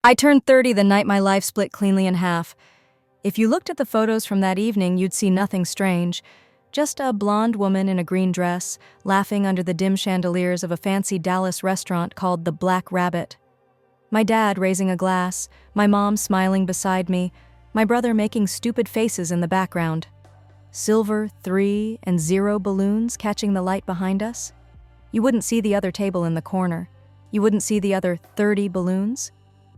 I turned 30 the night my life split cleanly in half. If you looked at the photos from that evening, you'd see nothing strange. Just a blonde woman in a green dress, laughing under the dim chandeliers of a fancy Dallas restaurant called the Black Rabbit. My dad raising a glass, my mom smiling beside me, my brother making stupid faces in the background. Silver 3 and 0 balloons catching the light behind us. You wouldn't see the other table in the corner. You wouldn't see the other 30 balloons.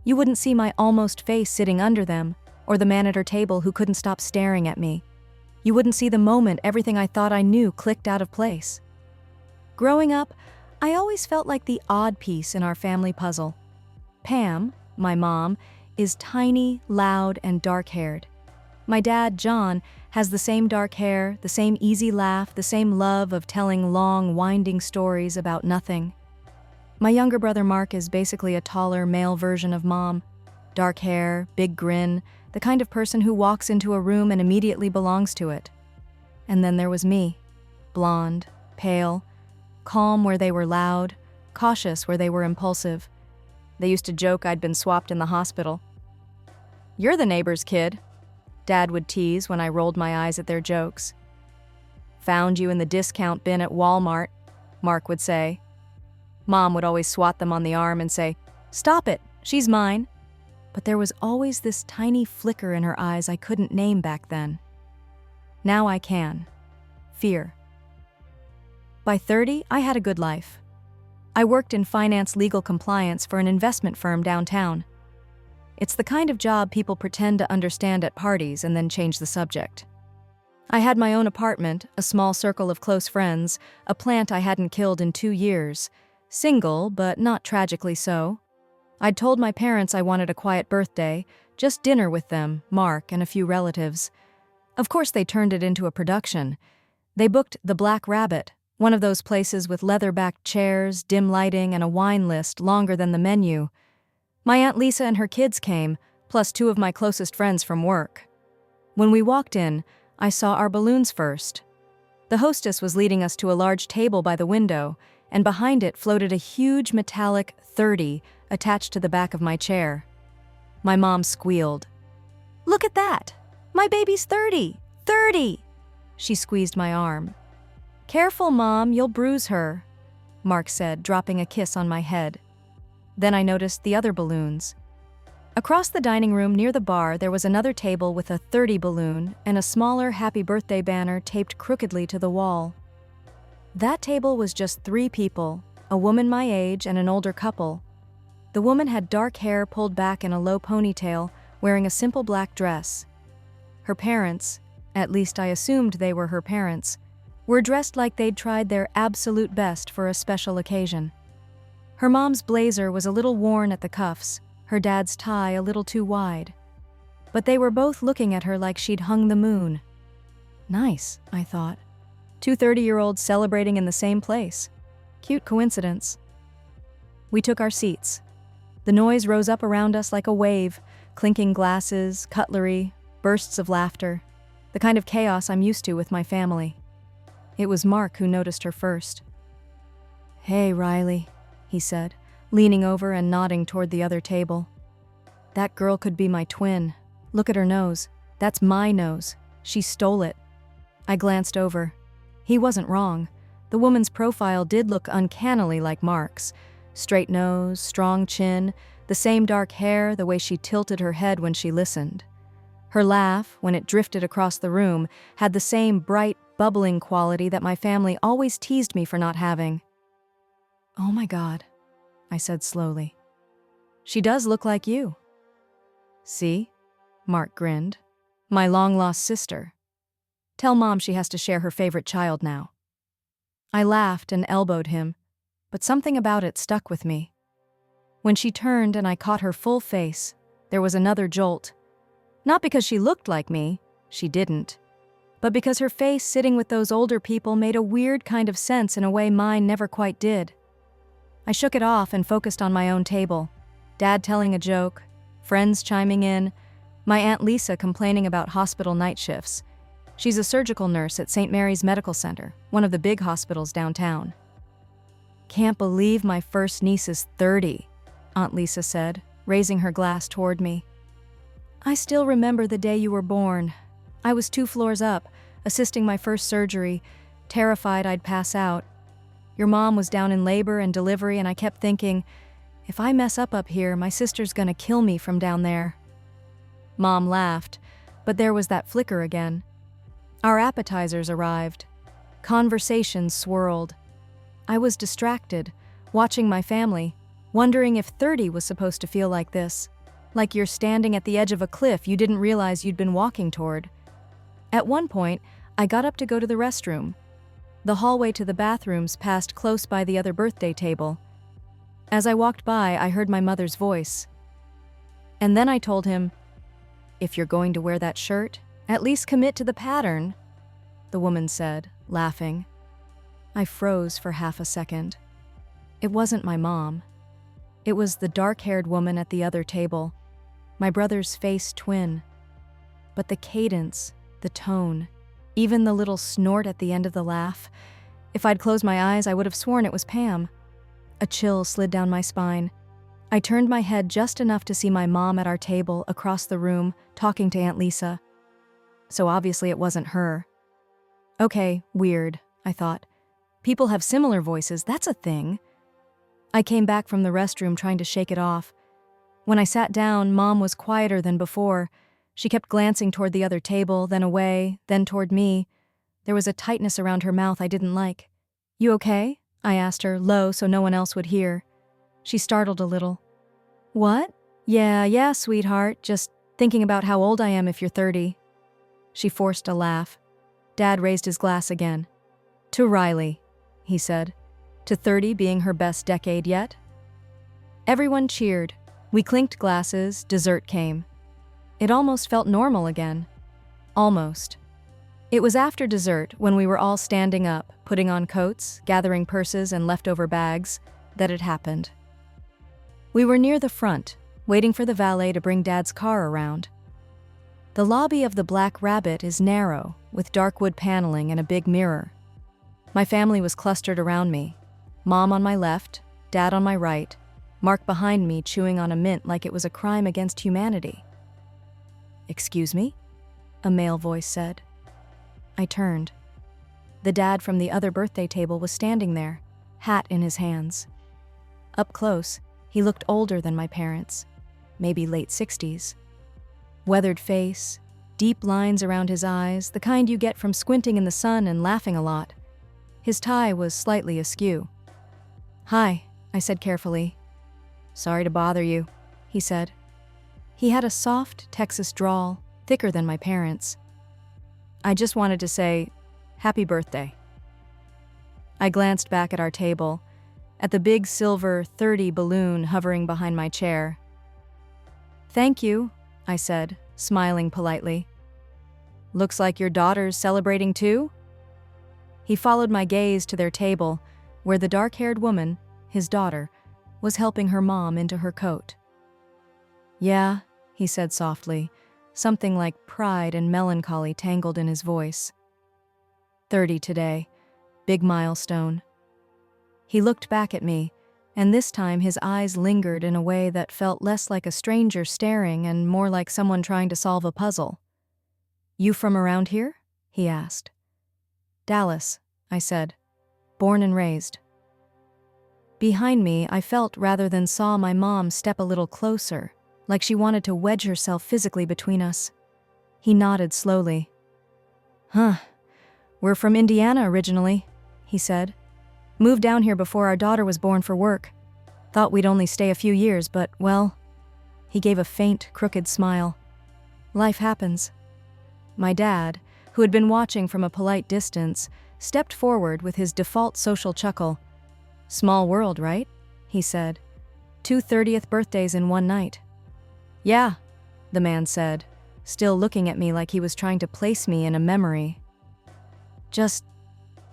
You wouldn't see my almost face sitting under them, or the man at her table who couldn't stop staring at me. You wouldn't see the moment everything I thought I knew clicked out of place. Growing up, I always felt like the odd piece in our family puzzle. Pam, my mom, is tiny, loud, and dark-haired. My dad, John, has the same dark hair, the same easy laugh, the same love of telling long, winding stories about nothing. My younger brother Mark is basically a taller, male version of Mom. Dark hair, big grin, the kind of person who walks into a room and immediately belongs to it. And then there was me, blonde, pale, calm where they were loud, cautious where they were impulsive. They used to joke I'd been swapped in the hospital. "You're the neighbor's kid," Dad would tease when I rolled my eyes at their jokes. "Found you in the discount bin at Walmart," Mark would say. Mom would always swat them on the arm and say, "Stop it, she's mine." But there was always this tiny flicker in her eyes I couldn't name back then. Now I can. Fear. By 30, I had a good life. I worked in finance legal compliance for an investment firm downtown. It's the kind of job people pretend to understand at parties and then change the subject. I had my own apartment, a small circle of close friends, a plant I hadn't killed in 2 years, single, but not tragically so. I'd told my parents I wanted a quiet birthday, just dinner with them, Mark, and a few relatives. Of course they turned it into a production. They booked the Black Rabbit, one of those places with leather-backed chairs, dim lighting, and a wine list longer than the menu. My Aunt Lisa and her kids came, plus 2 of my closest friends from work. When we walked in, I saw our balloons first. The hostess was leading us to a large table by the window, and behind it floated a huge metallic 30 attached to the back of my chair. My mom squealed. "Look at that! My baby's 30! 30!" She squeezed my arm. "Careful, Mom, you'll bruise her," Mark said, dropping a kiss on my head. Then I noticed the other balloons. Across the dining room near the bar, there was another table with a 30 balloon and a smaller happy birthday banner taped crookedly to the wall. That table was just 3 people, a woman my age and an older couple. The woman had dark hair pulled back in a low ponytail, wearing a simple black dress. Her parents, at least I assumed they were her parents, were dressed like they'd tried their absolute best for a special occasion. Her mom's blazer was a little worn at the cuffs, her dad's tie a little too wide. But they were both looking at her like she'd hung the moon. Nice, I thought. 2 30-year-olds celebrating in the same place. Cute coincidence. We took our seats. The noise rose up around us like a wave, clinking glasses, cutlery, bursts of laughter, the kind of chaos I'm used to with my family. It was Mark who noticed her first. "Hey, Riley," he said, leaning over and nodding toward the other table. "That girl could be my twin. Look at her nose. That's my nose. She stole it." I glanced over. He wasn't wrong. The woman's profile did look uncannily like Mark's. Straight nose, strong chin, the same dark hair, the way she tilted her head when she listened. Her laugh, when it drifted across the room, had the same bright, bubbling quality that my family always teased me for not having. "Oh my God," I said slowly. "She does look like you." "See?" Mark grinned. "My long-lost sister. Tell Mom she has to share her favorite child now." I laughed and elbowed him, but something about it stuck with me. When she turned and I caught her full face, there was another jolt. Not because she looked like me, she didn't, but because her face sitting with those older people made a weird kind of sense in a way mine never quite did. I shook it off and focused on my own table. Dad telling a joke, friends chiming in, my Aunt Lisa complaining about hospital night shifts. She's a surgical nurse at St. Mary's Medical Center, one of the big hospitals downtown. "Can't believe my first niece is 30, Aunt Lisa said, raising her glass toward me. I still remember the day you were born. I was 2 floors up, assisting my first surgery, terrified I'd pass out. Your mom was down in labor and delivery, and I kept thinking, if I mess up here, my sister's gonna kill me from down there. Mom laughed, but there was that flicker again. Our appetizers arrived. Conversations swirled. I was distracted, watching my family, wondering if 30 was supposed to feel like this. Like you're standing at the edge of a cliff you didn't realize you'd been walking toward. At one point, I got up to go to the restroom. The hallway to the bathrooms passed close by the other birthday table. As I walked by, I heard my mother's voice. And then I told him, "If you're going to wear that shirt, at least commit to the pattern," the woman said, laughing. I froze for half a second. It wasn't my mom. It was the dark-haired woman at the other table, my brother's face twin. But the cadence, the tone, even the little snort at the end of the laugh, if I'd closed my eyes, I would have sworn it was Pam. A chill slid down my spine. I turned my head just enough to see my mom at our table across the room, talking to Aunt Lisa. So obviously it wasn't her. Okay, weird, I thought. People have similar voices, that's a thing. I came back from the restroom trying to shake it off. When I sat down, Mom was quieter than before. She kept glancing toward the other table, then away, then toward me. There was a tightness around her mouth I didn't like. "You okay?" I asked her, low so no one else would hear. She startled a little. "What?" Yeah, sweetheart, just thinking about how old I am if you're 30. She forced a laugh. Dad raised his glass again. "To Riley," he said. "To 30 being her best decade yet?" Everyone cheered. We clinked glasses, dessert came. It almost felt normal again. Almost. It was after dessert, when we were all standing up, putting on coats, gathering purses and leftover bags, that it happened. We were near the front, waiting for the valet to bring Dad's car around. The lobby of the Black Rabbit is narrow, with dark wood paneling and a big mirror. My family was clustered around me. Mom on my left, Dad on my right, Mark behind me chewing on a mint like it was a crime against humanity. "Excuse me?" a male voice said. I turned. The dad from the other birthday table was standing there, hat in his hands. Up close, he looked older than my parents, maybe late 60s. Weathered face, deep lines around his eyes, the kind you get from squinting in the sun and laughing a lot. His tie was slightly askew. "Hi," I said carefully. "Sorry to bother you," he said. He had a soft Texas drawl, thicker than my parents'. "I just wanted to say, happy birthday." I glanced back at our table, at the big silver 30 balloon hovering behind my chair. "Thank you," I said, smiling politely. "Looks like your daughter's celebrating too?" He followed my gaze to their table, where the dark-haired woman, his daughter, was helping her mom into her coat. "Yeah," he said softly, something like pride and melancholy tangled in his voice. 30 today, big milestone. He looked back at me, and this time his eyes lingered in a way that felt less like a stranger staring and more like someone trying to solve a puzzle. "You from around here?" he asked. "Dallas," I said. "Born and raised." Behind me, I felt rather than saw my mom step a little closer, like she wanted to wedge herself physically between us. He nodded slowly. "Huh. We're from Indiana originally," he said. "Moved down here before our daughter was born for work. Thought we'd only stay a few years, but, well..." He gave a faint, crooked smile. "Life happens." My dad, who had been watching from a polite distance, stepped forward with his default social chuckle. "Small world, right?" he said. 2 30th birthdays in one night." "Yeah," the man said, still looking at me like he was trying to place me in a memory. "Just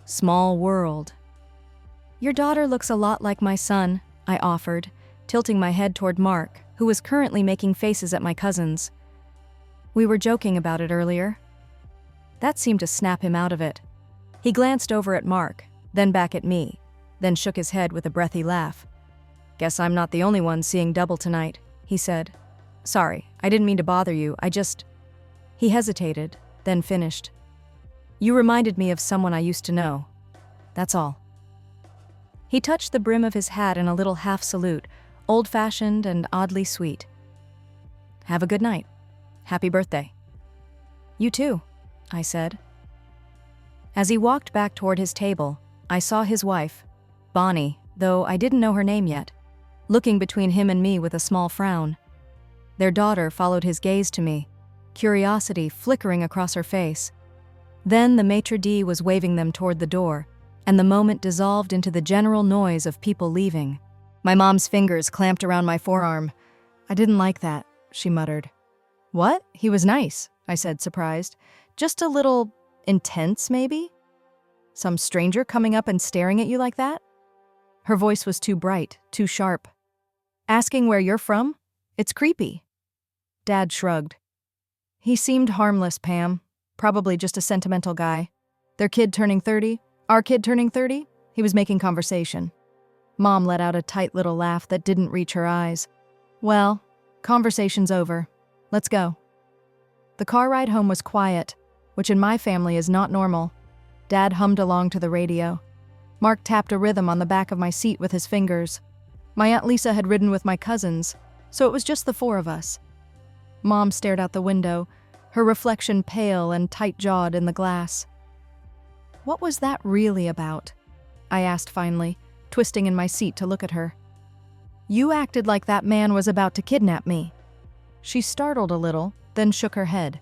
small world." "Your daughter looks a lot like my son," I offered, tilting my head toward Mark, who was currently making faces at my cousins. "We were joking about it earlier." That seemed to snap him out of it. He glanced over at Mark, then back at me, then shook his head with a breathy laugh. "Guess I'm not the only one seeing double tonight," he said. "Sorry, I didn't mean to bother you, He hesitated, then finished. "You reminded me of someone I used to know. That's all." He touched the brim of his hat in a little half-salute, old-fashioned and oddly sweet. "Have a good night. Happy birthday." "You too," I said. As he walked back toward his table, I saw his wife, Bonnie, though I didn't know her name yet, looking between him and me with a small frown. Their daughter followed his gaze to me, curiosity flickering across her face. Then the maitre d' was waving them toward the door, and the moment dissolved into the general noise of people leaving. My mom's fingers clamped around my forearm. "I didn't like that," she muttered. "What? He was nice," I said, surprised. "Just a little intense, maybe? Some stranger coming up and staring at you like that?" Her voice was too bright, too sharp. "Asking where you're from? It's creepy." Dad shrugged. "He seemed harmless, Pam. Probably just a sentimental guy. Their kid turning 30? Our kid turning 30? He was making conversation." Mom let out a tight little laugh that didn't reach her eyes. "Well, conversation's over. Let's go." The car ride home was quiet, which in my family is not normal. Dad hummed along to the radio. Mark tapped a rhythm on the back of my seat with his fingers. My Aunt Lisa had ridden with my cousins, so it was just the four of us. Mom stared out the window, her reflection pale and tight-jawed in the glass. "What was that really about?" I asked finally, twisting in my seat to look at her. "You acted like that man was about to kidnap me." She startled a little, then shook her head.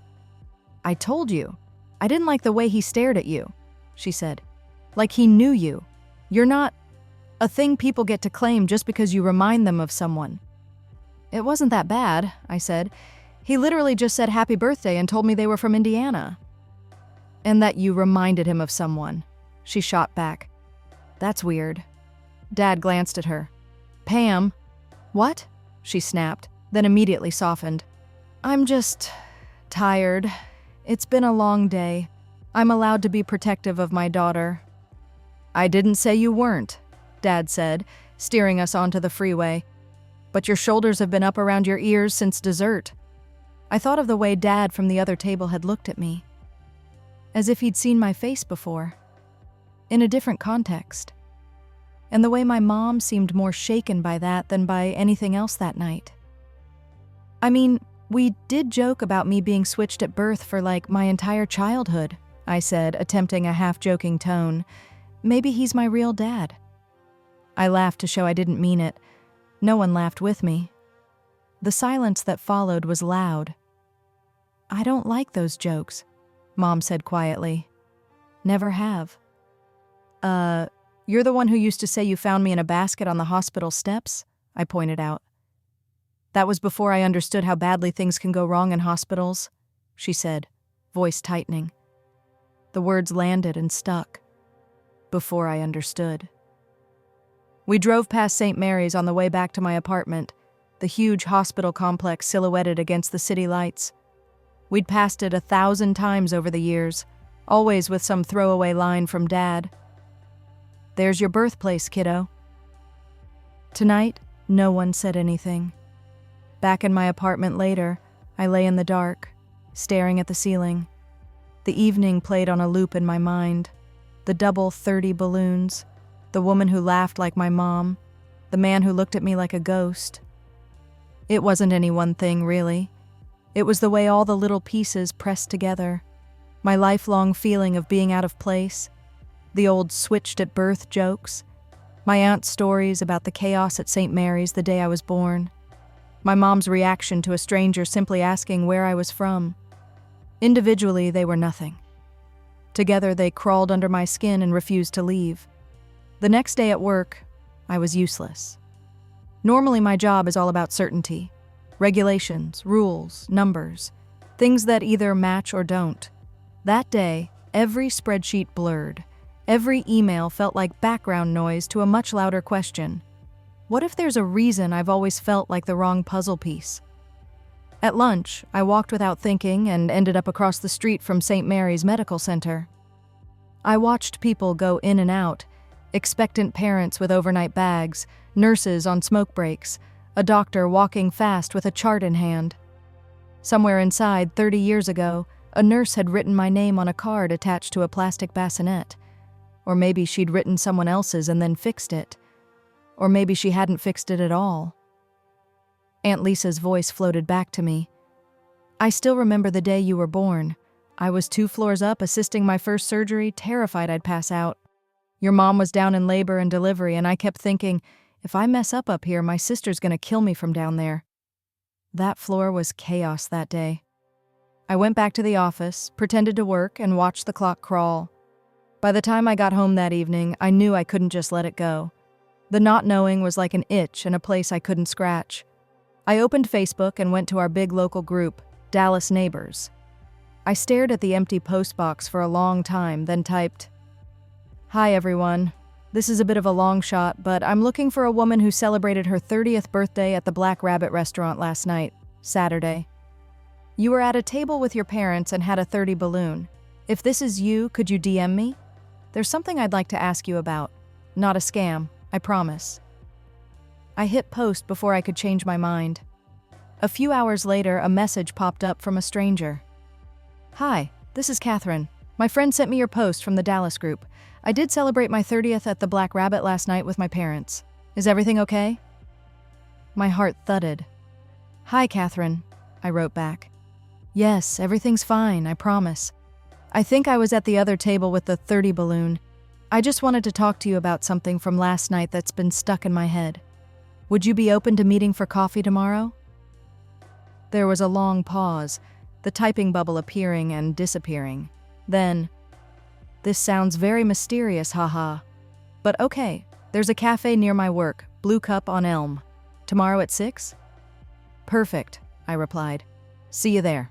"I told you. I didn't like the way he stared at you," she said. "Like he knew you. You're not a thing people get to claim just because you remind them of someone." "It wasn't that bad," I said. "He literally just said happy birthday and told me they were from Indiana." "And that you reminded him of someone," she shot back. "That's weird." Dad glanced at her. "Pam." "What?" she snapped, then immediately softened. "I'm just tired. It's been a long day. I'm allowed to be protective of my daughter." "I didn't say you weren't," Dad said, steering us onto the freeway. "But your shoulders have been up around your ears since dessert." I thought of the way Dad from the other table had looked at me, as if he'd seen my face before, in a different context, and the way my mom seemed more shaken by that than by anything else that night. "I mean, we did joke about me being switched at birth for like my entire childhood," I said, attempting a half-joking tone. "Maybe he's my real dad." I laughed to show I didn't mean it. No one laughed with me. The silence that followed was loud. "I don't like those jokes," Mom said quietly. "Never have." You're the one who used to say you found me in a basket on the hospital steps?" I pointed out. "That was before I understood how badly things can go wrong in hospitals," she said, voice tightening. The words landed and stuck. Before I understood. We drove past St. Mary's on the way back to my apartment, the huge hospital complex silhouetted against the city lights. We'd passed it 1,000 times over the years, always with some throwaway line from Dad. "There's your birthplace, kiddo." Tonight, no one said anything. Back in my apartment later, I lay in the dark, staring at the ceiling. The evening played on a loop in my mind. The double 30 balloons, the woman who laughed like my mom, the man who looked at me like a ghost. It wasn't any one thing, really. It was the way all the little pieces pressed together. My lifelong feeling of being out of place, the old switched at birth jokes, my aunt's stories about the chaos at St. Mary's the day I was born, my mom's reaction to a stranger simply asking where I was from. Individually, they were nothing. Together, they crawled under my skin and refused to leave. The next day at work, I was useless. Normally, my job is all about certainty. Regulations, rules, numbers, things that either match or don't. That day, every spreadsheet blurred. Every email felt like background noise to a much louder question. What if there's a reason I've always felt like the wrong puzzle piece? At lunch, I walked without thinking and ended up across the street from St. Mary's Medical Center. I watched people go in and out, expectant parents with overnight bags, nurses on smoke breaks, a doctor walking fast with a chart in hand. Somewhere inside, 30 years ago, a nurse had written my name on a card attached to a plastic bassinet. Or maybe she'd written someone else's and then fixed it. Or maybe she hadn't fixed it at all. Aunt Lisa's voice floated back to me. I still remember the day you were born. I was 2 floors up assisting my first surgery, terrified I'd pass out. Your mom was down in labor and delivery, and I kept thinking, if I mess up here, my sister's gonna kill me from down there. That floor was chaos that day. I went back to the office, pretended to work, and watched the clock crawl. By the time I got home that evening, I knew I couldn't just let it go. The not knowing was like an itch in a place I couldn't scratch. I opened Facebook and went to our big local group, Dallas Neighbors. I stared at the empty postbox for a long time, then typed, "Hi everyone. This is a bit of a long shot, but I'm looking for a woman who celebrated her 30th birthday at the Black Rabbit restaurant last night, Saturday. You were at a table with your parents and had a 30 balloon. If this is you, could you DM me? There's something I'd like to ask you about. Not a scam, I promise." I hit post before I could change my mind. A few hours later, a message popped up from a stranger. "Hi, this is Catherine. My friend sent me your post from the Dallas group. I did celebrate my 30th at the Black Rabbit last night with my parents. Is everything okay?" My heart thudded. "Hi, Catherine," I wrote back. "Yes, everything's fine, I promise. I think I was at the other table with the 30 balloon. I just wanted to talk to you about something from last night that's been stuck in my head. Would you be open to meeting for coffee tomorrow?" There was a long pause, the typing bubble appearing and disappearing. Then, "This sounds very mysterious, haha. But okay, there's a cafe near my work, Blue Cup on Elm. Tomorrow at 6? "Perfect," I replied. "See you there."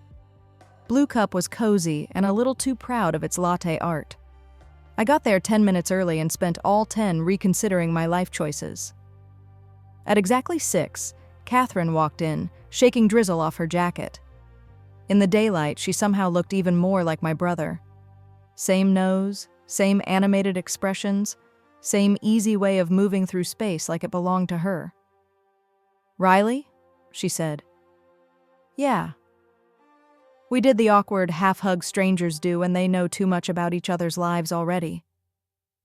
Blue Cup was cozy and a little too proud of its latte art. I got there 10 minutes early and spent all 10 reconsidering my life choices. At exactly 6, Catherine walked in, shaking drizzle off her jacket. In the daylight, she somehow looked even more like my brother. Same nose, same animated expressions, same easy way of moving through space like it belonged to her. "Riley?" she said. "Yeah." We did the awkward half-hug strangers do when they know too much about each other's lives already.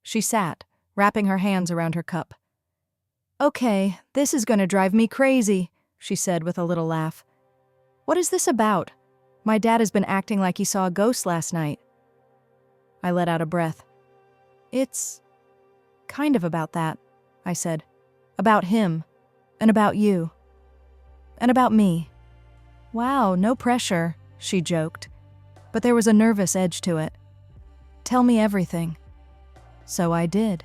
She sat, wrapping her hands around her cup. "Okay, this is gonna drive me crazy," she said with a little laugh. "What is this about? My dad has been acting like he saw a ghost last night." I let out a breath. "It's kind of about that," I said. "About him, and about you, and about me." "Wow, no pressure," she joked, but there was a nervous edge to it. "Tell me everything." So I did.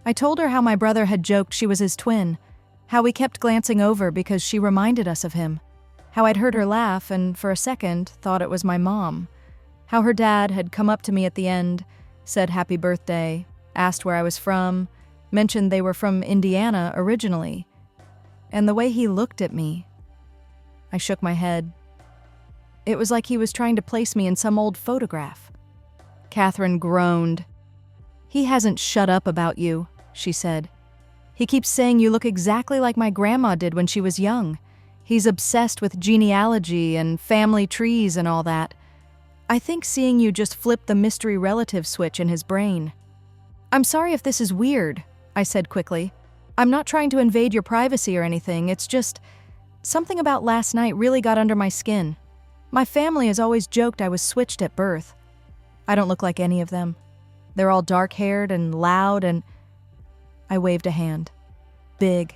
I told her how my brother had joked she was his twin, how we kept glancing over because she reminded us of him, how I'd heard her laugh and for a second thought it was my mom, how her dad had come up to me at the end, said happy birthday, asked where I was from, mentioned they were from Indiana originally, and the way he looked at me. I shook my head. It was like he was trying to place me in some old photograph. Catherine groaned. "He hasn't shut up about you," she said. "He keeps saying you look exactly like my grandma did when she was young. He's obsessed with genealogy and family trees and all that. I think seeing you just flipped the mystery relative switch in his brain." "I'm sorry if this is weird," I said quickly. "I'm not trying to invade your privacy or anything, it's just something about last night really got under my skin. My family has always joked I was switched at birth. I don't look like any of them. They're all dark-haired and loud and..." I waved a hand. "Big.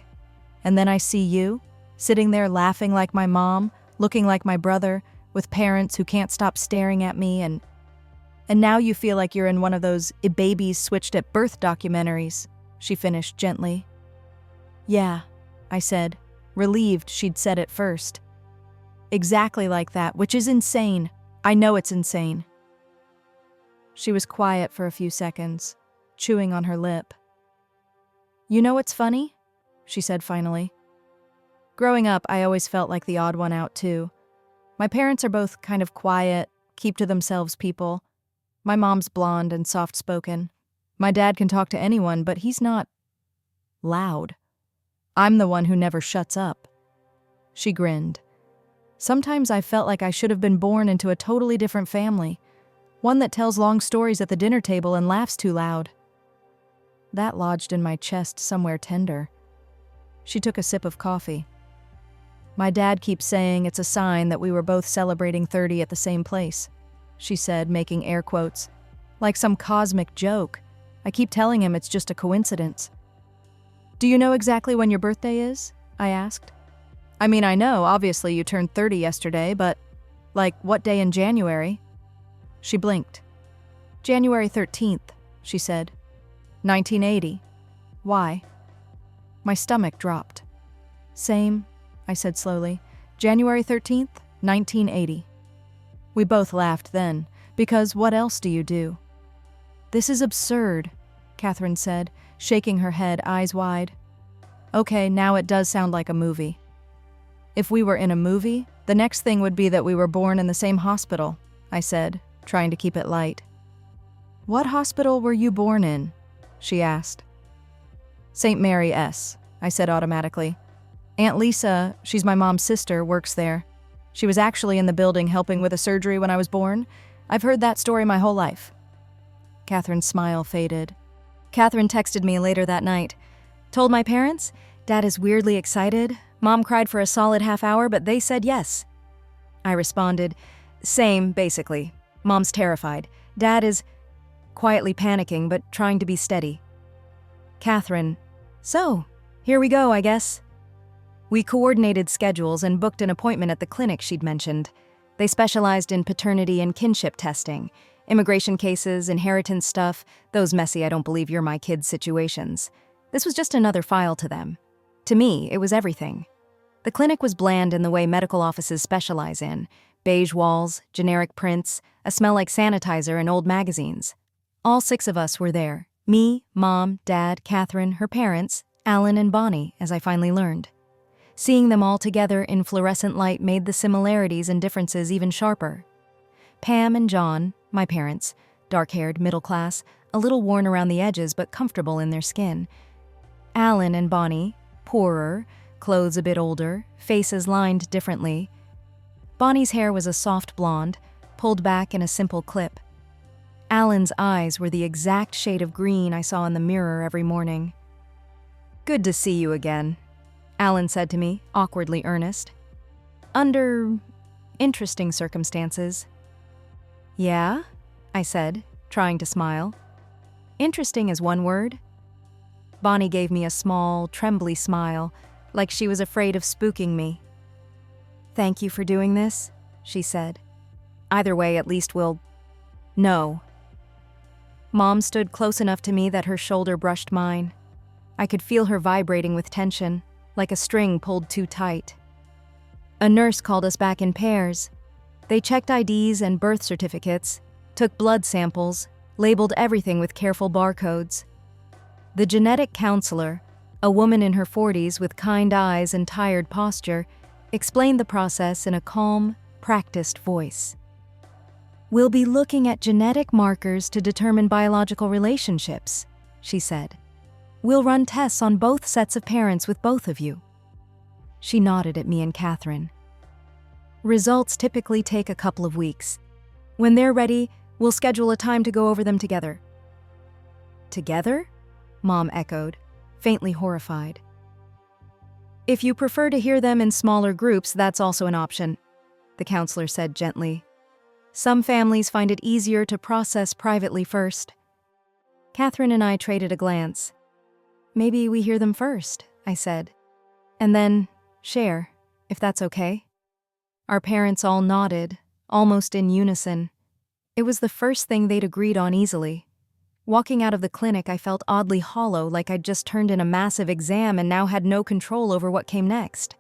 And then I see you, sitting there laughing like my mom, looking like my brother, with parents who can't stop staring at me, and now you feel like you're in one of those babies switched at birth documentaries," she finished gently. "Yeah," I said, relieved she'd said it first. "Exactly like that, which is insane. I know it's insane." She was quiet for a few seconds, chewing on her lip. "You know what's funny?" she said finally. "Growing up, I always felt like the odd one out too. My parents are both kind of quiet, keep-to-themselves people. My mom's blonde and soft-spoken. My dad can talk to anyone, but he's not loud. I'm the one who never shuts up. She grinned. Sometimes I felt like I should have been born into a totally different family, one that tells long stories at the dinner table and laughs too loud. That lodged in my chest somewhere tender. She took a sip of coffee. My dad keeps saying it's a sign that we were both celebrating 30 at the same place, she said, making air quotes. Like some cosmic joke. I keep telling him it's just a coincidence. Do you know exactly when your birthday is? I asked. I mean, I know, obviously you turned 30 yesterday, but, like, what day in January? She blinked. January 13th, she said. 1980. Why? My stomach dropped. Same, I said slowly. January 13th, 1980. We both laughed then, because what else do you do? This is absurd, Catherine said, shaking her head, eyes wide. Okay, now it does sound like a movie. If we were in a movie, the next thing would be that we were born in the same hospital, I said, trying to keep it light. What hospital were you born in? She asked. St. Mary S., I said automatically. Aunt Lisa, she's my mom's sister, works there. She was actually in the building helping with a surgery when I was born. I've heard that story my whole life. Catherine's smile faded. Catherine texted me later that night. Told my parents? Dad is weirdly excited. Mom cried for a solid half hour, but they said yes. I responded, same, basically. Mom's terrified. Dad is quietly panicking, but trying to be steady. Catherine, so, here we go, I guess. We coordinated schedules and booked an appointment at the clinic she'd mentioned. They specialized in paternity and kinship testing, immigration cases, inheritance stuff, those messy I don't believe you're my kid situations. This was just another file to them. To me, it was everything. The clinic was bland in the way medical offices specialize in. Beige walls, generic prints, a smell like sanitizer and old magazines. All 6 of us were there. Me, Mom, Dad, Catherine, her parents, Alan and Bonnie, as I finally learned. Seeing them all together in fluorescent light made the similarities and differences even sharper. Pam and John, my parents, dark-haired, middle class, a little worn around the edges but comfortable in their skin. Alan and Bonnie, poorer, clothes a bit older, faces lined differently. Bonnie's hair was a soft blonde, pulled back in a simple clip. Alan's eyes were the exact shade of green I saw in the mirror every morning. Good to see you again, Alan said to me, awkwardly earnest. Under interesting circumstances. Yeah? I said, trying to smile. Interesting is one word. Bonnie gave me a small, trembly smile, like she was afraid of spooking me. Thank you for doing this, she said. Either way, at least we'll... No. Mom stood close enough to me that her shoulder brushed mine. I could feel her vibrating with tension, like a string pulled too tight. A nurse called us back in pairs. They checked IDs and birth certificates, took blood samples, labeled everything with careful barcodes. The genetic counselor, a woman in her 40s with kind eyes and tired posture, explained the process in a calm, practiced voice. We'll be looking at genetic markers to determine biological relationships, she said. We'll run tests on both sets of parents with both of you. She nodded at me and Catherine. Results typically take a couple of weeks. When they're ready, we'll schedule a time to go over them together. Together? Mom echoed, faintly horrified. If you prefer to hear them in smaller groups, that's also an option, the counselor said gently. Some families find it easier to process privately first. Catherine and I traded a glance. Maybe we hear them first, I said. And then share, if that's okay. Our parents all nodded, almost in unison. It was the first thing they'd agreed on easily. Walking out of the clinic, I felt oddly hollow, like I'd just turned in a massive exam and now had no control over what came next.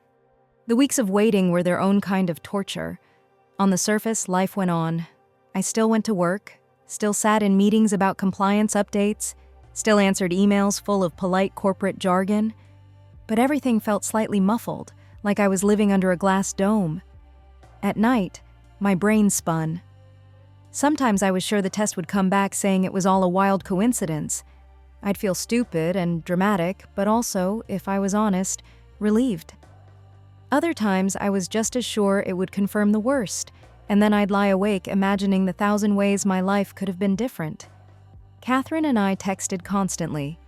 The weeks of waiting were their own kind of torture. On the surface, life went on. I still went to work, still sat in meetings about compliance updates, still answered emails full of polite corporate jargon, but everything felt slightly muffled, like I was living under a glass dome. At night, my brain spun. Sometimes I was sure the test would come back saying it was all a wild coincidence. I'd feel stupid and dramatic, but also, if I was honest, relieved. Other times, I was just as sure it would confirm the worst, and then I'd lie awake imagining the 1,000 ways my life could have been different. Catherine and I texted constantly.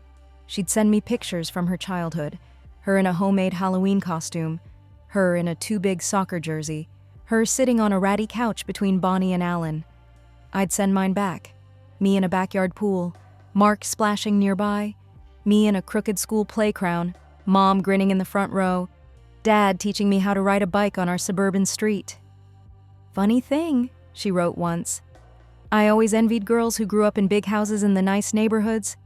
She'd send me pictures from her childhood, her in a homemade Halloween costume, her in a too big soccer jersey, her sitting on a ratty couch between Bonnie and Alan. I'd send mine back, me in a backyard pool, Mark splashing nearby, me in a crooked school playground, Mom grinning in the front row, Dad teaching me how to ride a bike on our suburban street. "Funny thing," she wrote once. "I always envied girls who grew up in big houses in the nice neighborhoods.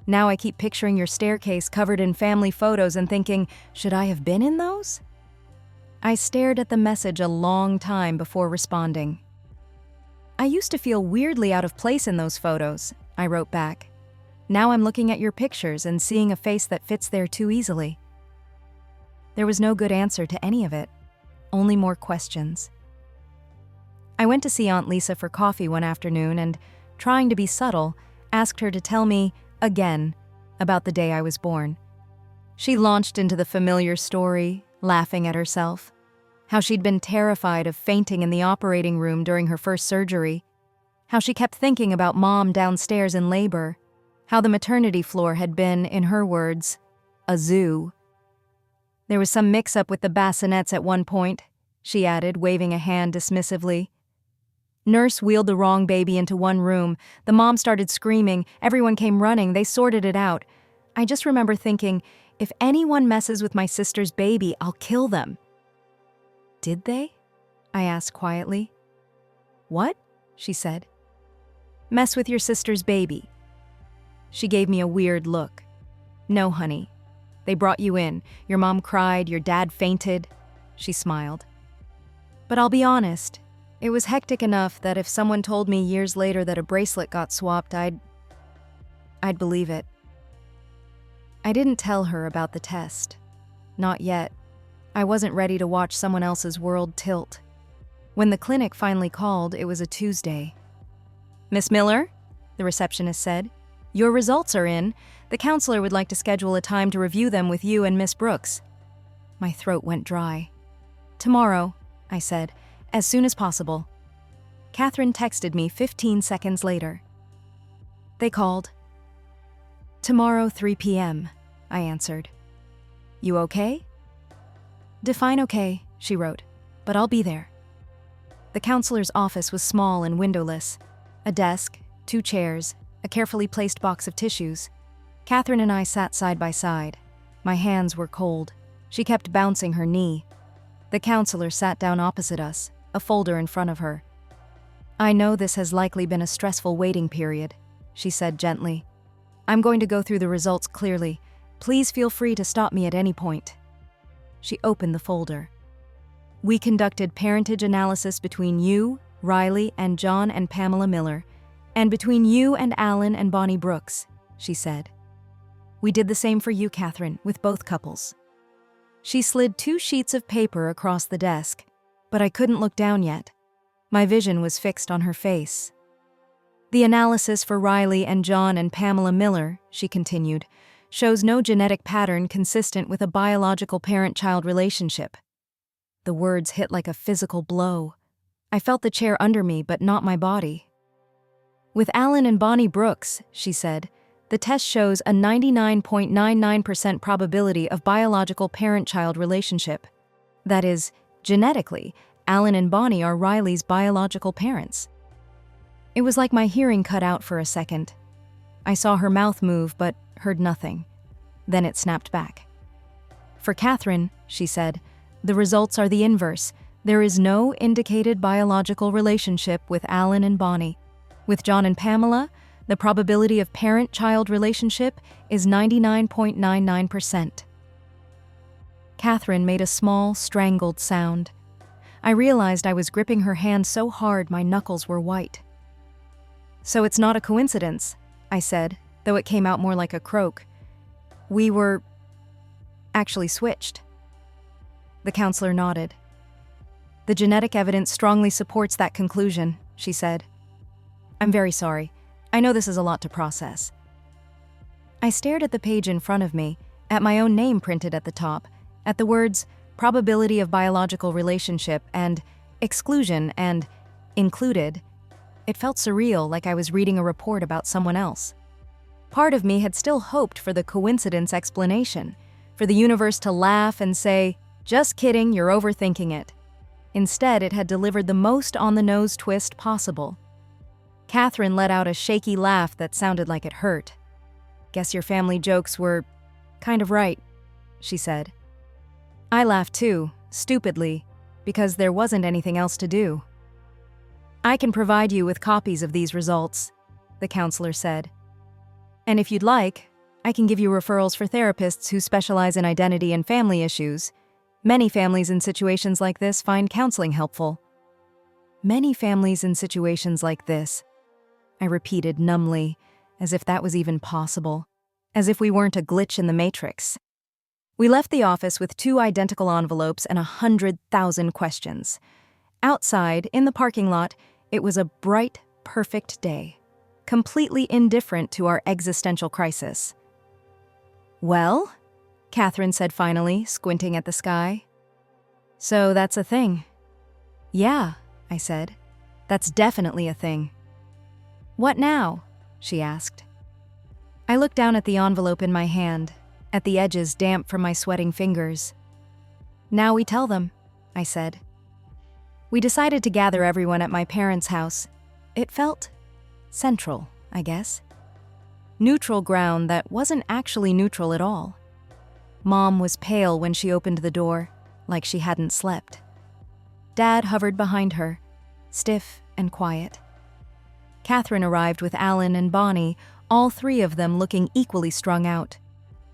Now I keep picturing your staircase covered in family photos and thinking, should I have been in those?" I stared at the message a long time before responding. "I used to feel weirdly out of place in those photos," I wrote back. "Now I'm looking at your pictures and seeing a face that fits there too easily." There was no good answer to any of it, only more questions. I went to see Aunt Lisa for coffee one afternoon and, trying to be subtle, asked her to tell me, again, about the day I was born. She launched into the familiar story, laughing at herself, how she'd been terrified of fainting in the operating room during her first surgery, how she kept thinking about Mom downstairs in labor, how the maternity floor had been, in her words, a zoo. There was some mix-up with the bassinets at one point, she added, waving a hand dismissively. Nurse wheeled the wrong baby into one room. The mom started screaming. Everyone came running. They sorted it out. I just remember thinking, if anyone messes with my sister's baby, I'll kill them. Did they? I asked quietly. What? She said. Mess with your sister's baby. She gave me a weird look. No, honey. They brought you in. Your mom cried. Your dad fainted. She smiled. But I'll be honest. It was hectic enough that if someone told me years later that a bracelet got swapped, I'd believe it. I didn't tell her about the test. Not yet. I wasn't ready to watch someone else's world tilt. When the clinic finally called, it was a Tuesday. "Miss Miller," the receptionist said, "your results are in. The counselor would like to schedule a time to review them with you and Miss Brooks." My throat went dry. "Tomorrow," I said, "as soon as possible." Catherine texted me 15 seconds later. They called. "Tomorrow, 3 p.m., I answered. "You okay?" "Define okay," she wrote, "but I'll be there." The counselor's office was small and windowless. A desk, 2 chairs, a carefully placed box of tissues. Catherine and I sat side by side. My hands were cold. She kept bouncing her knee. The counselor sat down opposite us, a folder in front of her. "I know this has likely been a stressful waiting period," she said gently. "I'm going to go through the results clearly. Please feel free to stop me at any point." She opened the folder. "We conducted parentage analysis between you, Riley, and John and Pamela Miller, and between you and Alan and Bonnie Brooks," she said. "We did the same for you, Catherine, with both couples." She slid 2 sheets of paper across the desk, but I couldn't look down yet. My vision was fixed on her face. "The analysis for Riley and John and Pamela Miller," she continued, "shows no genetic pattern consistent with a biological parent-child relationship." The words hit like a physical blow. I felt the chair under me, but not my body. "With Alan and Bonnie Brooks," she said, "the test shows a 99.99% probability of biological parent-child relationship. That is, genetically, Alan and Bonnie are Riley's biological parents." It was like my hearing cut out for a second. I saw her mouth move, but heard nothing. Then it snapped back. "For Catherine," she said, "the results are the inverse. There is no indicated biological relationship with Alan and Bonnie. With John and Pamela, the probability of parent-child relationship is 99.99%. Catherine made a small, strangled sound. I realized I was gripping her hand so hard my knuckles were white. "So it's not a coincidence," I said, though it came out more like a croak. "We were actually switched." The counselor nodded. "The genetic evidence strongly supports that conclusion," she said. "I'm very sorry. I know this is a lot to process." I stared at the page in front of me, at my own name printed at the top, at the words probability of biological relationship and exclusion and included. It felt surreal, like I was reading a report about someone else. Part of me had still hoped for the coincidence explanation, for the universe to laugh and say, "Just kidding, you're overthinking it." Instead, it had delivered the most on-the-nose twist possible. Catherine let out a shaky laugh that sounded like it hurt. "Guess your family jokes were kind of right," she said. I laughed too, stupidly, because there wasn't anything else to do. "I can provide you with copies of these results," the counselor said. "And if you'd like, I can give you referrals for therapists who specialize in identity and family issues. Many families in situations like this find counseling helpful." "Many families in situations like this," I repeated numbly, as if that was even possible, as if we weren't a glitch in the matrix. We left the office with 2 identical envelopes and 100,000 questions. Outside, in the parking lot, it was a bright, perfect day, completely indifferent to our existential crisis. "Well?" Catherine said finally, squinting at the sky. "So that's a thing." "Yeah," I said. "That's definitely a thing." "What now?" she asked. I looked down at the envelope in my hand, at the edges damp from my sweating fingers. "Now we tell them," I said. We decided to gather everyone at my parents' house. It felt central, I guess. Neutral ground that wasn't actually neutral at all. Mom was pale when she opened the door, like she hadn't slept. Dad hovered behind her, stiff and quiet. Catherine arrived with Alan and Bonnie, all 3 of them looking equally strung out.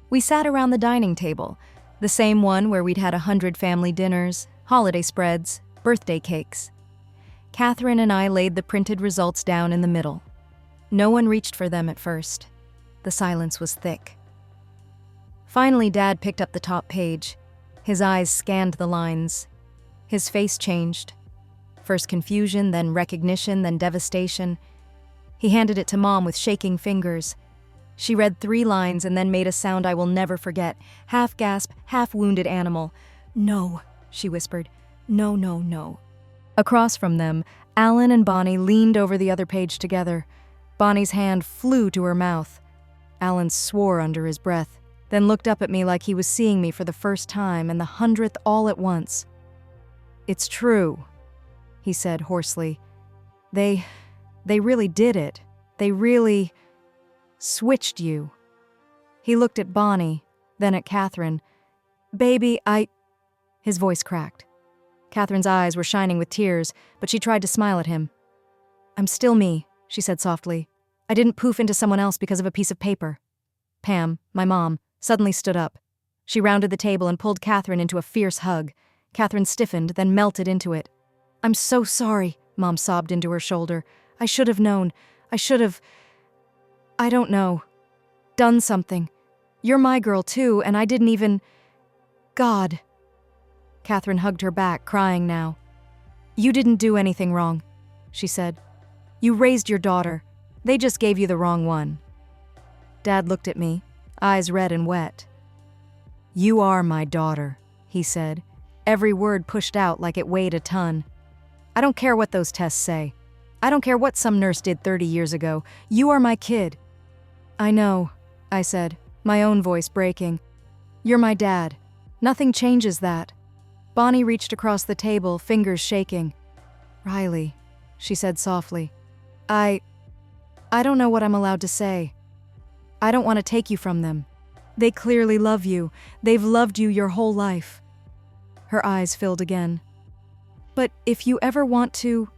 We sat around the dining table, the same one where we'd had 100 family dinners, holiday spreads, birthday cakes. Catherine and I laid the printed results down in the middle. No one reached for them at first. The silence was thick. Finally, Dad picked up the top page. His eyes scanned the lines. His face changed. First confusion, then recognition, then devastation. He handed it to Mom with shaking fingers. She read 3 lines and then made a sound I will never forget, half gasp, half wounded animal. "No," she whispered. "No, no, no." Across from them, Alan and Bonnie leaned over the other page together. Bonnie's hand flew to her mouth. Alan swore under his breath, then looked up at me like he was seeing me for the first time and the 100th all at once. "It's true," he said hoarsely. They really did it. They really switched you." He looked at Bonnie, then at Catherine. "Baby, His voice cracked. Catherine's eyes were shining with tears, but she tried to smile at him. "I'm still me," she said softly. "I didn't poof into someone else because of a piece of paper." Pam, my mom, suddenly stood up. She rounded the table and pulled Catherine into a fierce hug. Catherine stiffened, then melted into it. "I'm so sorry," Mom sobbed into her shoulder. "I should have known. I don't know. Done something. You're my girl too, and I didn't even... God." Catherine hugged her back, crying now. "You didn't do anything wrong," she said. "You raised your daughter. They just gave you the wrong one." Dad looked at me, eyes red and wet. "You are my daughter," he said, every word pushed out like it weighed a ton. "I don't care what those tests say. I don't care what some nurse did 30 years ago. You are my kid." "I know," I said, my own voice breaking. "You're my dad. Nothing changes that." Bonnie reached across the table, fingers shaking. "Riley," she said softly, I don't know what I'm allowed to say. I don't want to take you from them. They clearly love you. They've loved you your whole life." Her eyes filled again. "But if you ever want to,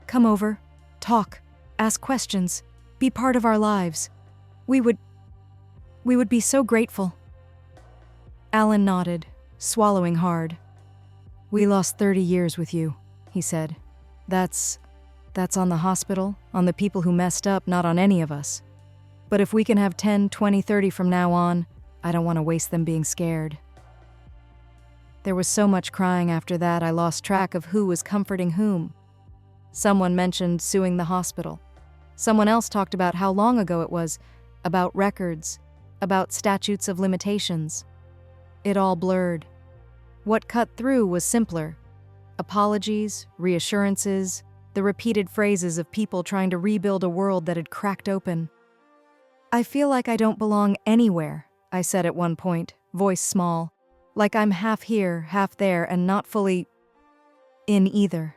come over, talk, ask questions, be part of our lives. We would be so grateful." Alan nodded, swallowing hard. "We lost 30 years with you," he said. That's on the hospital, on the people who messed up, not on any of us. But if we can have 10, 20, 30 from now on, I don't want to waste them being scared." There was so much crying after that I lost track of who was comforting whom. Someone mentioned suing the hospital. Someone else talked about how long ago it was, about records, about statutes of limitations. It all blurred. What cut through was simpler. Apologies, reassurances, the repeated phrases of people trying to rebuild a world that had cracked open. "I feel like I don't belong anywhere," I said at one point, voice small, like I'm half here, half there, and not fully in either.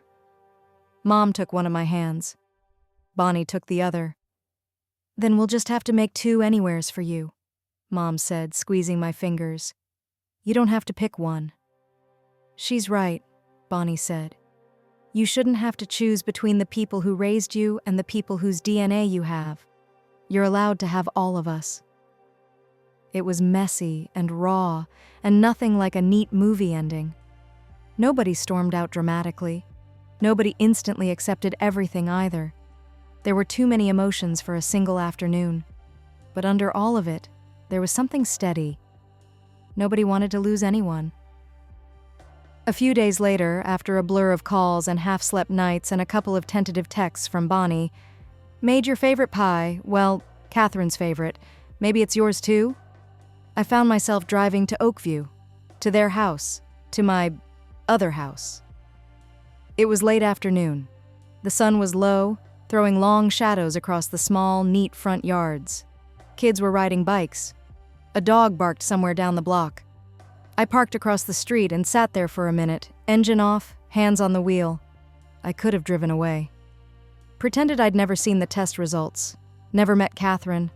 Mom took one of my hands. Bonnie took the other. "Then we'll just have to make 2 anywheres for you," Mom said, squeezing my fingers. "You don't have to pick one." "She's right," Bonnie said. "You shouldn't have to choose between the people who raised you and the people whose DNA you have. You're allowed to have all of us." It was messy and raw, and nothing like a neat movie ending. Nobody stormed out dramatically. Nobody instantly accepted everything either. There were too many emotions for a single afternoon. But under all of it, there was something steady. Nobody wanted to lose anyone. A few days later, after a blur of calls and half-slept nights and a couple of tentative texts from Bonnie, "Made your favorite pie, well, Catherine's favorite. Maybe it's yours too?" I found myself driving to Oakview, to their house, to my other house. It was late afternoon. The sun was low, throwing long shadows across the small, neat front yards. Kids were riding bikes. A dog barked somewhere down the block. I parked across the street and sat there for a minute, engine off, hands on the wheel. I could have driven away. Pretended I'd never seen the test results, never met Catherine,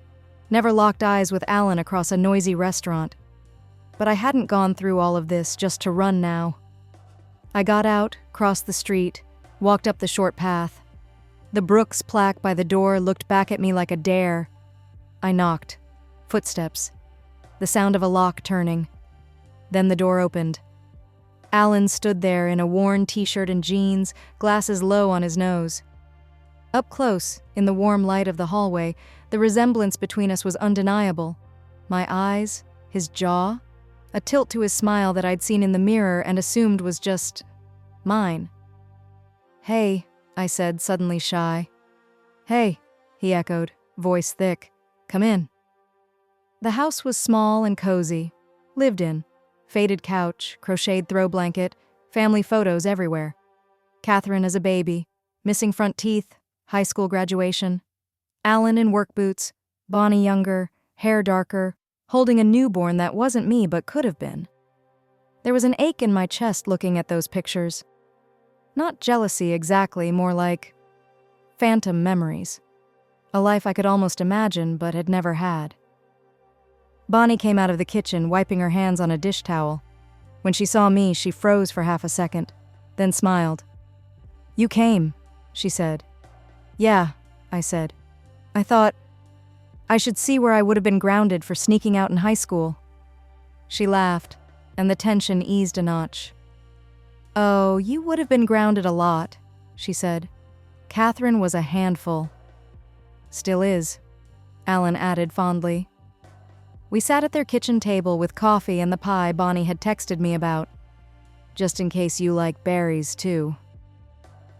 never locked eyes with Alan across a noisy restaurant. But I hadn't gone through all of this just to run now. I got out, crossed the street, walked up the short path. The Brooks plaque by the door looked back at me like a dare. I knocked. Footsteps. The sound of a lock turning. Then the door opened. Alan stood there in a worn t-shirt and jeans, glasses low on his nose. Up close, in the warm light of the hallway, the resemblance between us was undeniable. My eyes, his jaw, a tilt to his smile that I'd seen in the mirror and assumed was just mine. "Hey," I said, suddenly shy. "Hey," he echoed, voice thick. "Come in." The house was small and cozy, lived in. Faded couch, crocheted throw blanket, family photos everywhere. Catherine as a baby, missing front teeth, high school graduation. Alan in work boots, Bonnie younger, hair darker, holding a newborn that wasn't me but could have been. There was an ache in my chest looking at those pictures. Not jealousy exactly, more like phantom memories. A life I could almost imagine but had never had. Bonnie came out of the kitchen, wiping her hands on a dish towel. When she saw me, she froze for half a second, then smiled. "You came," she said. "Yeah," I said. "I thought I should see where I would have been grounded for sneaking out in high school." She laughed, and the tension eased a notch. "Oh, you would have been grounded a lot," she said. "Catherine was a handful." "Still is," Alan added fondly. We sat at their kitchen table with coffee and the pie Bonnie had texted me about. "Just in case you like berries, too."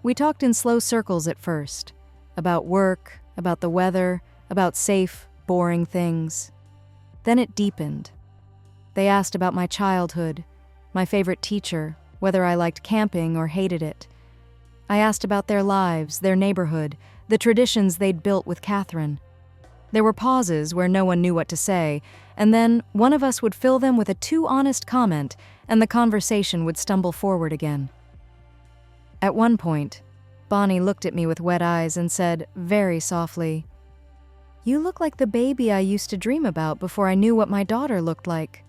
We talked in slow circles at first. About work, about the weather, about safe, boring things. Then it deepened. They asked about my childhood, my favorite teacher, whether I liked camping or hated it. I asked about their lives, their neighborhood, the traditions they'd built with Catherine. There were pauses where no one knew what to say, and then one of us would fill them with a too honest comment, and the conversation would stumble forward again. At one point, Bonnie looked at me with wet eyes and said, very softly, "You look like the baby I used to dream about before I knew what my daughter looked like."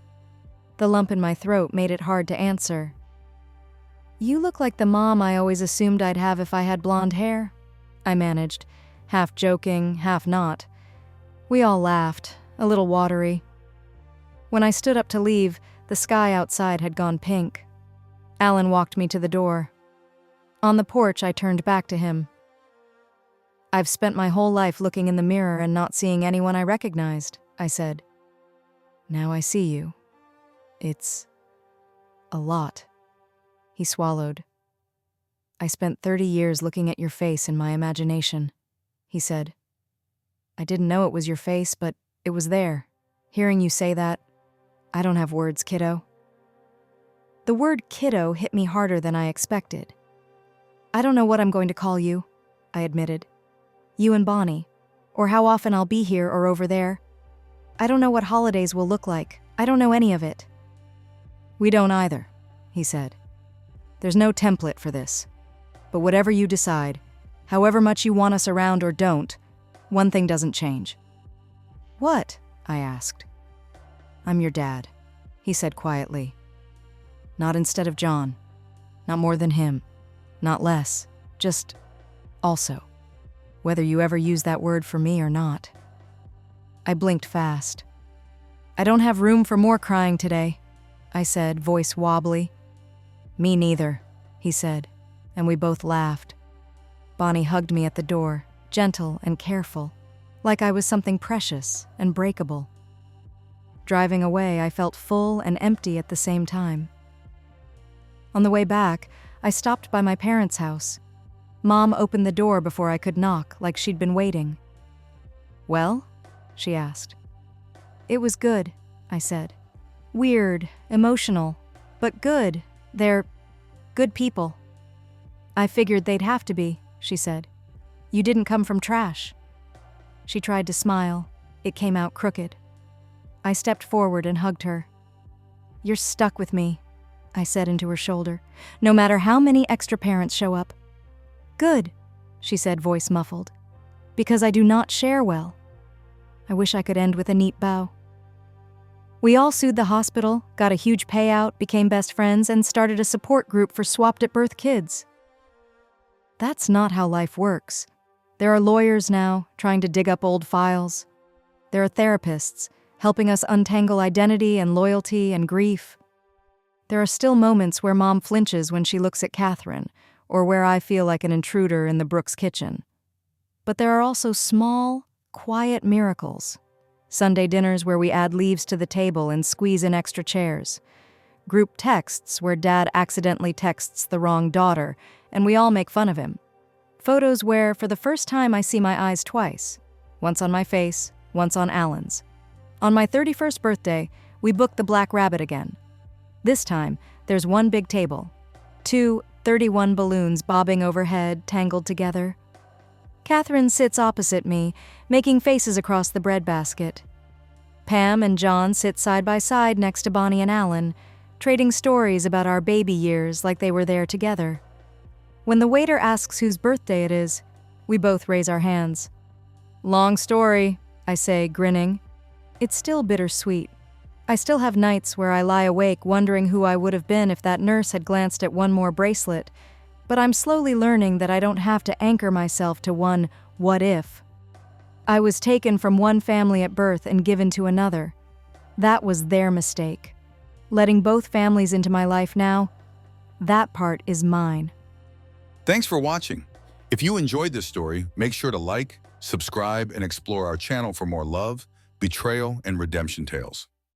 The lump in my throat made it hard to answer. "You look like the mom I always assumed I'd have if I had blonde hair," I managed, half joking, half not. We all laughed, a little watery. When I stood up to leave, the sky outside had gone pink. Alan walked me to the door. On the porch, I turned back to him. "I've spent my whole life looking in the mirror and not seeing anyone I recognized," I said. "Now I see you. It's a lot." He swallowed. "I spent 30 years looking at your face in my imagination," he said. "I didn't know it was your face, but it was there, Hearing you say that, I don't have words, kiddo. The word kiddo hit me harder than I expected. I don't know what I'm going to call you, I admitted. You and Bonnie, or how often I'll be here or over there. I don't know what holidays will look like. I don't know any of it. We don't either, he said. There's no template for this. But whatever you decide, however much you want us around or don't, one thing doesn't change. What? I asked. I'm your dad, he said quietly. Not instead of John. Not more than him. Not less. Just also. Whether you ever use that word for me or not. I blinked fast. I don't have room for more crying today, I said, voice wobbly. Me neither, he said, and we both laughed. Bonnie hugged me at the door, gentle and careful, like I was something precious and breakable. Driving away, I felt full and empty at the same time. On the way back, I stopped by my parents' house. Mom opened the door before I could knock, like she'd been waiting. Well? She asked. It was good, I said. Weird, emotional, but good. They're good people. I figured they'd have to be, she said. You didn't come from trash. She tried to smile. It came out crooked. I stepped forward and hugged her. You're stuck with me, I said into her shoulder, no matter how many extra parents show up. Good, she said, voice muffled, because I do not share well. I wish I could end with a neat bow. We all sued the hospital, got a huge payout, became best friends, and started a support group for swapped-at-birth kids. That's not how life works. There are lawyers now, trying to dig up old files. There are therapists, helping us untangle identity and loyalty and grief. There are still moments where Mom flinches when she looks at Catherine, or where I feel like an intruder in the Brooks kitchen. But there are also small, quiet miracles. Sunday dinners where we add leaves to the table and squeeze in extra chairs. Group texts where Dad accidentally texts the wrong daughter, and we all make fun of him. Photos where, for the first time, I see my eyes twice. Once on my face, once on Alan's. On my 31st birthday, we booked the Black Rabbit again. This time, there's one big table. 31 balloons bobbing overhead, tangled together. Catherine sits opposite me, making faces across the breadbasket. Pam and John sit side by side next to Bonnie and Alan, trading stories about our baby years like they were there together. When the waiter asks whose birthday it is, we both raise our hands. Long story, I say, grinning. It's still bittersweet. I still have nights where I lie awake wondering who I would have been if that nurse had glanced at one more bracelet, but I'm slowly learning that I don't have to anchor myself to one what if. I was taken from one family at birth and given to another. That was their mistake. Letting both families into my life now, that part is mine. Thanks for watching. If you enjoyed this story, make sure to like, subscribe, and explore our channel for more love, betrayal, and redemption tales.